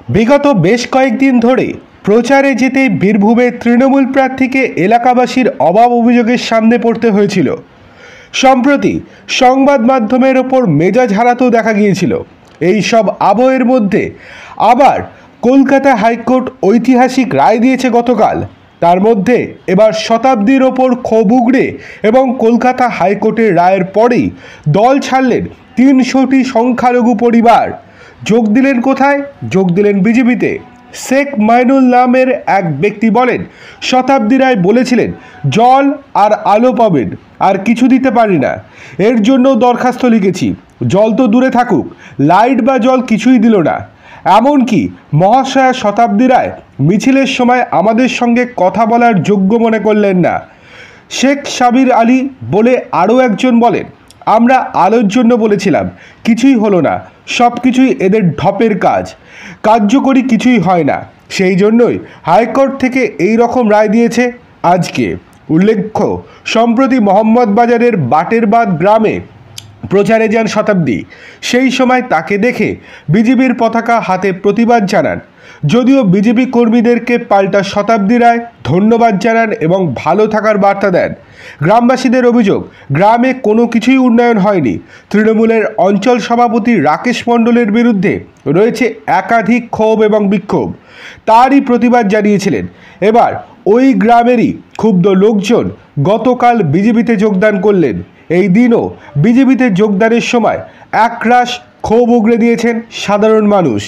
বিগত বেশ কয়েকদিন ধরে প্রচারে যেতে বীরভূমের তৃণমূল প্রার্থীকে এলাকাবাসীর অভাব অভিযোগের সামনে পড়তে হয়েছিল। সম্প্রতি সংবাদ মাধ্যমের ওপর মেজাজ হারাতেও দেখা গিয়েছিল। এই সব আবহের মধ্যে আবার কলকাতা হাইকোর্ট ঐতিহাসিক রায় দিয়েছে গতকাল। তার মধ্যে এবার শতাব্দীর ওপর ক্ষোভ উগড়ে এবং কলকাতা হাইকোর্টের রায়ের পরেই দল ছাড়লেন ৩০০টি সংখ্যালঘু পরিবার। যোগ দিলেন কোথায়? যোগ দিলেন বিজেপিতে। শেখ মাইনুল নামের এক ব্যক্তি বলেন, শতাব্দী রায় বলেছিলেন জল আর আলো পাবেন, আর কিছু দিতে পারি না। এর জন্য দরখাস্ত লিখেছি। জল তো দূরে থাকুক, লাইট বা জল কিছুই দিল না। এমনকি মহাশয়া শতাব্দী রায় মিছিলের সময় আমাদের সঙ্গে কথা বলার যোগ্য মনে করলেন না। শেখ সাবির আলী বলে আরও একজন বলেন, আমরা আলোর জন্য বলেছিলাম, কিছুই হলো না। সব কিছুই এদের ঢপের কাজ, কার্যকরী কিছুই হয় না। সেই জন্যই হাইকোর্ট থেকে এই রকম রায় দিয়েছে আজকে। উল্লেখ্য, সম্প্রতি মোহাম্মদবাজারের বাটেরবাদ গ্রামে প্রচারে যান শতাব্দী। সেই সময় তাকে দেখে বিজেপির পতাকা হাতে প্রতিবাদ জানান। যদিও বিজেপি কর্মীদেরকে পাল্টা শতাব্দী রায় ধন্যবাদ জানান এবং ভালো থাকার বার্তা দেন। গ্রামবাসীদের অভিযোগ, গ্রামে কোনো কিছুই উন্নয়ন হয়নি। তৃণমূলের অঞ্চল সভাপতি রাকেশ মণ্ডলের বিরুদ্ধে রয়েছে একাধিক ক্ষোভ এবং বিক্ষোভ। তারই প্রতিবাদ জানিয়েছিলেন। এবার ওই গ্রামেরই ক্ষুব্ধ লোকজন গতকাল বিজেপিতে যোগদান করলেন। এই দিনও বিজেপিতে যোগদানের সময় একরাশ ক্ষোভ উগড়ে দিয়েছেন সাধারণ মানুষ।